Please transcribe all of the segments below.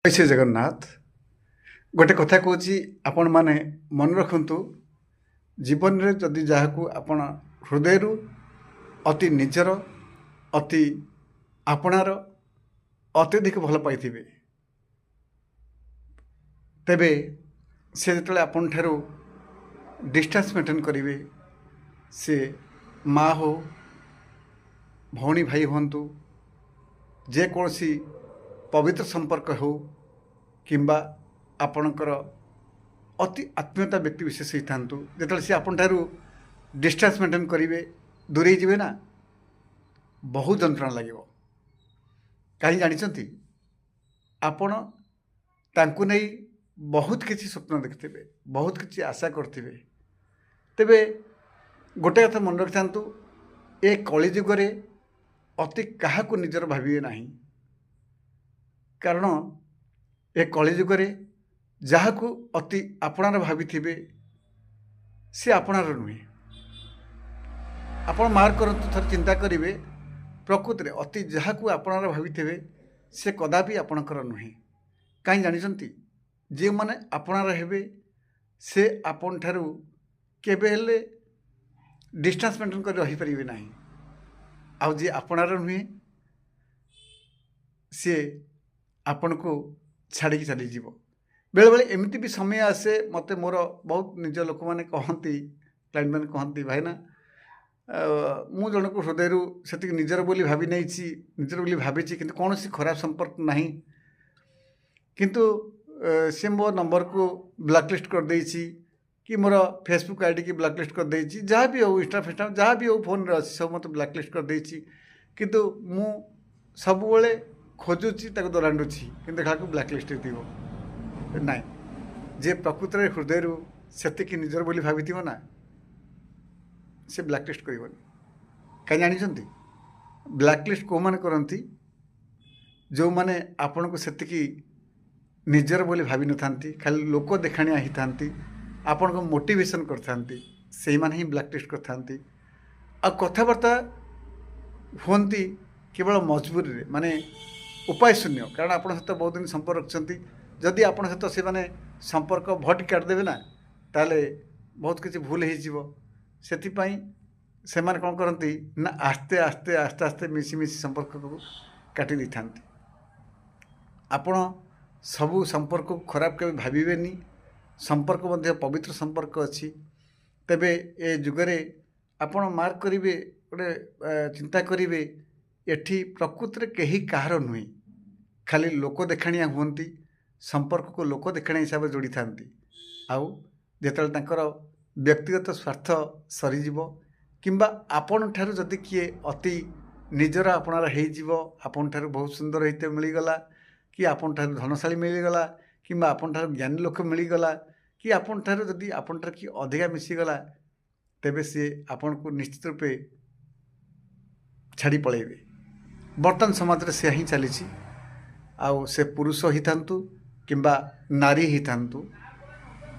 ଜୟ ଶ୍ରୀ ଜଗନ୍ନାଥ। ଗୋଟେ କଥା କହୁଛି, ଆପଣମାନେ ମନେ ରଖନ୍ତୁ, ଜୀବନରେ ଯଦି ଯାହାକୁ ଆପଣ ହୃଦୟରୁ ଅତି ନିଜର, ଅତି ଆପଣାର, ଅତ୍ୟଧିକ ଭଲ ପାଇଥିବେ, ତେବେ ସେ ଯେତେବେଳେ ଆପଣଠାରୁ ଡିଷ୍ଟାନ୍ସ ମେଣ୍ଟେନ୍ କରିବେ, ସେ ମା' ହଉ, ଭଉଣୀ ଭାଇ ହୁଅନ୍ତୁ, ଯେକୌଣସି ପବିତ୍ର ସମ୍ପର୍କ ହେଉ କିମ୍ବା ଆପଣଙ୍କର ଅତି ଆତ୍ମୀୟତା ବ୍ୟକ୍ତି ବିଶେଷ ହେଇଥାନ୍ତୁ, ଯେତେବେଳେ ସେ ଆପଣଠାରୁ ଡିଷ୍ଟାନ୍ସ ମେଣ୍ଟେନ୍ କରିବେ, ଦୂରେଇ ଯିବେ ନା, ବହୁତ ଯନ୍ତ୍ରଣା ଲାଗିବ। କାହିଁ ଜାଣିଛନ୍ତି? ଆପଣ ତାଙ୍କୁ ନେଇ ବହୁତ କିଛି ସ୍ୱପ୍ନ ଦେଖିଥିବେ, ବହୁତ କିଛି ଆଶା କରିଥିବେ। ତେବେ ଗୋଟେ କଥା ମନେ ରଖିଥାନ୍ତୁ, ଏ କଳିଯୁଗରେ ଅତି କାହାକୁ ନିଜର ଭାବିବେ ନାହିଁ। କାରଣ ଏ କଳିଯୁଗରେ ଯାହାକୁ ଅତି ଆପଣାର ଭାବିଥିବେ, ସେ ଆପଣାର ନୁହେଁ। ଆପଣ ମାର୍କ କରନ୍ତୁ, ଥରେ ଚିନ୍ତା କରିବେ, ପ୍ରକୃତିରେ ଅତି ଯାହାକୁ ଆପଣାର ଭାବିଥିବେ, ସେ କଦାପି ଆପଣଙ୍କର ନୁହେଁ। କାହିଁ ଜାଣିଛନ୍ତି? ଯେଉଁମାନେ ଆପଣାର ହେବେ, ସେ ଆପଣଠାରୁ କେବେ ହେଲେ ଡିଷ୍ଟାନ୍ସ ମେଣ୍ଟେନ୍ କରି ରହିପାରିବେ ନାହିଁ। ଆଉ ଯିଏ ଆପଣାର ନୁହେଁ, ସିଏ ଆପଣଙ୍କୁ ଛାଡ଼ିକି ଚାଲିଯିବ। ବେଳେବେଳେ ଏମିତି ବି ସମୟ ଆସେ, ମୋତେ ମୋର ବହୁତ ନିଜ ଲୋକମାନେ କହନ୍ତି, କ୍ଲାଇଣ୍ଟମାନେ କହନ୍ତି, ଭାଇନା ମୁଁ ଜଣକୁ ହୃଦୟରୁ ସେତିକି ନିଜର ବୋଲି ଭାବି ନେଇଛି, ନିଜର ବୋଲି ଭାବିଛି, କିନ୍ତୁ କୌଣସି ଖରାପ ସମ୍ପର୍କ ନାହିଁ। କିନ୍ତୁ ସେ ମୋ ନମ୍ବରକୁ ବ୍ଲାକଲିଷ୍ଟ କରିଦେଇଛି, କି ମୋର ଫେସବୁକ୍ ଆଇଡ଼ିକି ବ୍ଲାକଲିଷ୍ଟ କରିଦେଇଛି, ଯାହା ବି ହେଉ, ଇନଷ୍ଟା ଯାହା ବି ହେଉ, ଫୋନ୍ରେ ଅଛି, ସବୁ ମୋତେ ବ୍ଲାକଲିଷ୍ଟ କରିଦେଇଛି। କିନ୍ତୁ ମୁଁ ସବୁବେଳେ ଖୋଜୁଛି, ତାକୁ ଦରାଣ୍ଡୁଛି, କିନ୍ତୁ କାହାକୁ ବ୍ଲାକଲିଷ୍ଟ ହେଇଥିବ ନାହିଁ। ଯେ ପ୍ରକୃତରେ ହୃଦୟରୁ ସେତିକି ନିଜର ବୋଲି ଭାବିଥିବ ନା, ସେ ବ୍ଲାକଲିଷ୍ଟ କରିବନି। କାହିଁ ଜାଣିଛନ୍ତି? ବ୍ଲାକଲିଷ୍ଟ କେଉଁମାନେ କରନ୍ତି? ଯେଉଁମାନେ ଆପଣଙ୍କୁ ସେତିକି ନିଜର ବୋଲି ଭାବିନଥାନ୍ତି, ଖାଲି ଲୋକ ଦେଖାଣିଆ ହେଇଥାନ୍ତି, ଆପଣଙ୍କୁ ମୋଟିଭେସନ୍ କରିଥାନ୍ତି, ସେଇମାନେ ହିଁ ବ୍ଲାକଲିଷ୍ଟ କରିଥାନ୍ତି। ଆଉ କଥାବାର୍ତ୍ତା ହୁଅନ୍ତି କେବଳ ମଜବୁରିରେ, ମାନେ ଉପାୟ ଶୂନ୍ୟ। କାରଣ ଆପଣଙ୍କ ସହିତ ବହୁତ ଦିନ ସମ୍ପର୍କ ରଖିଛନ୍ତି, ଯଦି ଆପଣଙ୍କ ସହିତ ସେମାନେ ସମ୍ପର୍କ ଭଟ୍ କାଟିଦେବେ ନା, ତାହେଲେ ବହୁତ କିଛି ଭୁଲ ହେଇଯିବ। ସେଥିପାଇଁ ସେମାନେ କ'ଣ କରନ୍ତି ନା, ଆସ୍ତେ ଆସ୍ତେ ଆସ୍ତେ ଆସ୍ତେ ମିଶି ମିଶି ସମ୍ପର୍କକୁ କାଟି ଦେଇଥାନ୍ତି। ଆପଣ ସବୁ ସମ୍ପର୍କକୁ ଖରାପ କେବେ ଭାବିବେନି। ସମ୍ପର୍କ ମଧ୍ୟ ପବିତ୍ର ସମ୍ପର୍କ ଅଛି। ତେବେ ଏ ଯୁଗରେ ଆପଣ ମାର୍କ କରିବେ, ଗୋଟେ ଚିନ୍ତା କରିବେ, ଏଠି ପ୍ରକୃତିରେ କେହି କାହାର ନୁହେଁ, ଖାଲି ଲୋକ ଦେଖାଣିଆ ହୁଅନ୍ତି, ସମ୍ପର୍କକୁ ଲୋକ ଦେଖାଣିଆ ହିସାବରେ ଯୋଡ଼ିଥାନ୍ତି। ଆଉ ଯେତେବେଳେ ତାଙ୍କର ବ୍ୟକ୍ତିଗତ ସ୍ୱାର୍ଥ ସରିଯିବ, କିମ୍ବା ଆପଣଠାରୁ ଯଦି କିଏ ଅତି ନିଜର ଆପଣାର ହେଇଯିବ, ଆପଣଠାରୁ ବହୁତ ସୁନ୍ଦର ହେଇତେ ମିଳିଗଲା, କି ଆପଣଠାରୁ ଧନଶାଳୀ ମିଳିଗଲା, କିମ୍ବା ଆପଣଠାରୁ ଜ୍ଞାନୀ ଲୋକ ମିଳିଗଲା, କି ଆପଣଠାରୁ କିଏ ଅଧିକା ମିଶିଗଲା, ତେବେ ସିଏ ଆପଣଙ୍କୁ ନିଶ୍ଚିତ ରୂପେ ଛାଡ଼ି ପଳାଇବେ। ବର୍ତ୍ତମାନ ସମାଜରେ ସେୟା ହିଁ ଚାଲିଛି। ଆଉ ସେ ପୁରୁଷ ହେଇଥାନ୍ତୁ କିମ୍ବା ନାରୀ ହେଇଥାନ୍ତୁ,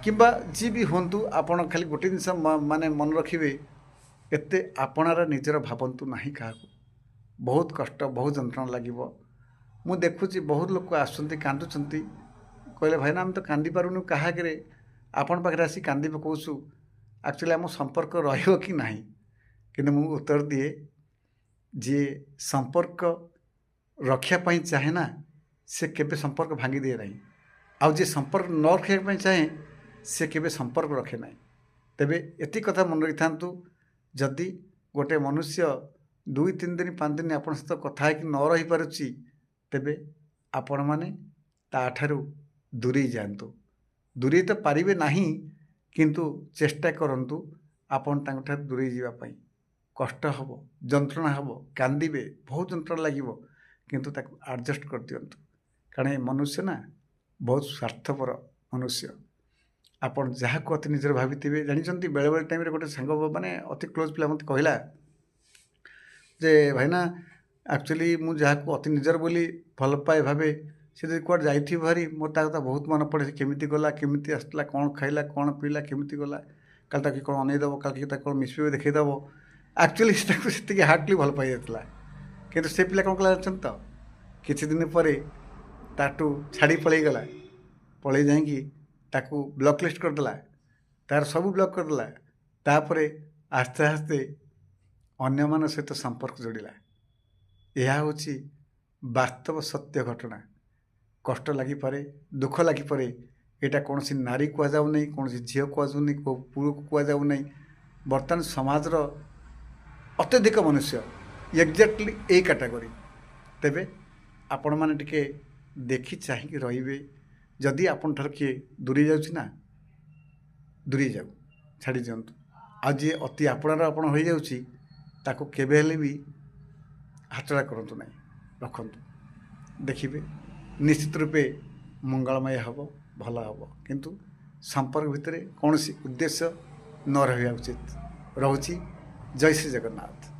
କିମ୍ବା ଯିଏ ବି ହୁଅନ୍ତୁ, ଆପଣ ଖାଲି ଗୋଟେ ଜିନିଷ ମାନେ ମନେ ରଖିବେ, ଏତେ ଆପଣାର ନିଜର ଭାବନ୍ତୁ ନାହିଁ କାହାକୁ। ବହୁତ କଷ୍ଟ, ବହୁତ ଯନ୍ତ୍ରଣା ଲାଗିବ। ମୁଁ ଦେଖୁଛି ବହୁତ ଲୋକ ଆସୁଛନ୍ତି, କାନ୍ଦୁଛନ୍ତି, କହିଲେ ଭାଇନା ଆମେ ତ କାନ୍ଦି ପାରୁନୁ କାହା ଆଗରେ, ଆପଣ ପାଖରେ ଆସି କାନ୍ଦି ପକାଉଛୁ, ଆକ୍ଚୁଆଲି ଆମ ସମ୍ପର୍କ ରହିବ କି ନାହିଁ? କିନ୍ତୁ ମୁଁ ଉତ୍ତର ଦିଏ, ଯିଏ ସମ୍ପର୍କ ରଖିବା ପାଇଁ ଚାହେଁ ନା, ସେ କେବେ ସମ୍ପର୍କ ଭାଙ୍ଗି ଦିଏ ନାହିଁ। ଆଉ ଯିଏ ସମ୍ପର୍କ ନ ରଖିବା ପାଇଁ ଚାହେଁ, ସେ କେବେ ସମ୍ପର୍କ ରଖେ ନାହିଁ। ତେବେ ଏତିକି କଥା ମନେ ରଖିଥାନ୍ତୁ, ଯଦି ଗୋଟେ ମନୁଷ୍ୟ 2-3 ଦିନ 5 ଦିନ ଆପଣଙ୍କ ସହିତ କଥା ହେଇକି ନ ରହିପାରୁଛି, ତେବେ ଆପଣମାନେ ତାଠାରୁ ଦୂରେଇ ଯାଆନ୍ତୁ। ଦୂରେଇ ତ ପାରିବେ ନାହିଁ, କିନ୍ତୁ ଚେଷ୍ଟା କରନ୍ତୁ ଆପଣ ତାଙ୍କଠାରୁ ଦୂରେଇ ଯିବା ପାଇଁ। କଷ୍ଟ ହେବ, ଯନ୍ତ୍ରଣା ହେବ, କାନ୍ଦିବେ, ବହୁତ ଯନ୍ତ୍ରଣା ଲାଗିବ, କିନ୍ତୁ ତାକୁ ଆଡ଼ଜଷ୍ଟ କରିଦିଅନ୍ତୁ। କାରଣ ଏ ମନୁଷ୍ୟ ନା ବହୁତ ସ୍ୱାର୍ଥପର ମନୁଷ୍ୟ। ଆପଣ ଯାହାକୁ ଅତି ନିଜର ଭାବିଥିବେ, ଜାଣିଛନ୍ତି ବେଳେବେଳେ ଟାଇମ୍ରେ ଗୋଟେ ସାଙ୍ଗ, ମାନେ ଅତି କ୍ଲୋଜ୍ ପିଲା ମୋତେ କହିଲା ଯେ ଭାଇନା ଆକ୍ଚୁଆଲି ମୁଁ ଯାହାକୁ ଅତି ନିଜର ବୋଲି ଭଲ ପାଏ, ଭାବେ, ସେ ଯଦି କୁଆଡ଼େ ଯାଇଥିବ ଭାରି, ମୋର ତା କଥା ବହୁତ ମନେ ପଡ଼େ। ସେ କେମିତି ଗଲା, କେମିତି ଆସିଥିଲା, କ'ଣ ଖାଇଲା, କ'ଣ ପିଇଲା, କେମିତି ଗଲା, କାଲି ତାକୁ କ'ଣ ଅନେଇଦେବ, କାଲି ତାକୁ କ'ଣ ମିଶିବ ଦେଖେଇଦେବ। ଆକ୍ଚୁଆଲି ତାକୁ ସେତିକି ହାର୍ଟଲି ଭଲ ପାଇଯାଇଥିଲା। କିନ୍ତୁ ସେ ପିଲା କ'ଣ କଲା ଜାଣିଛନ୍ତି ତ? କିଛି ଦିନ ପରେ ତାଠୁ ଛାଡ଼ି ପଳେଇଗଲା, ପଳେଇ ଯାଇକି ତାକୁ ବ୍ଲକ୍ ଲିଷ୍ଟ କରିଦେଲା, ତାର ସବୁ ବ୍ଲକ୍ କରିଦେଲା, ତାପରେ ଆସ୍ତେ ଆସ୍ତେ ଅନ୍ୟମାନଙ୍କ ସହିତ ସମ୍ପର୍କ ଯୋଡ଼ିଲା। ଏହା ହେଉଛି ବାସ୍ତବ ସତ୍ୟ ଘଟଣା। କଷ୍ଟ ଲାଗିପାରେ, ଦୁଃଖ ଲାଗିପାରେ, ଏଇଟା କୌଣସି ନାରୀ କୁହାଯାଉ ନାହିଁ, କୌଣସି ଝିଅ କୁହାଯାଉନି, କେଉଁ ପୁଅକୁ କୁହାଯାଉ ନାହିଁ। ବର୍ତ୍ତମାନ ସମାଜର ଅତ୍ୟଧିକ ମନୁଷ୍ୟ ଏକ୍ଜାକ୍ଟଲି ଏଇ କାଟାଗୋରୀ। ତେବେ ଆପଣମାନେ ଟିକେ ଦେଖି ଚାହିଁକି ରହିବେ। ଯଦି ଆପଣଠାରୁ କିଏ ଦୂରେଇ ଯାଉଛି ନା, ଦୂରେଇ ଯାଉ, ଛାଡ଼ି ଦିଅନ୍ତୁ। ଆଉ ଯିଏ ଅତି ଆପଣାର ଆପଣ ହୋଇଯାଉଛି ତାକୁ କେବେ ହେଲେ ବି ହାତଛଡ଼ା କରନ୍ତୁ ନାହିଁ, ରଖନ୍ତୁ। ଦେଖିବେ ନିଶ୍ଚିତ ରୂପେ ମଙ୍ଗଳମୟ ହେବ, ଭଲ ହେବ। କିନ୍ତୁ ସମ୍ପର୍କ ଭିତରେ କୌଣସି ଉଦ୍ଦେଶ୍ୟ ନ ରହିବା ଉଚିତ। ରହୁଛି। ଜୟ ଶ୍ରୀ ଜଗନ୍ନାଥ।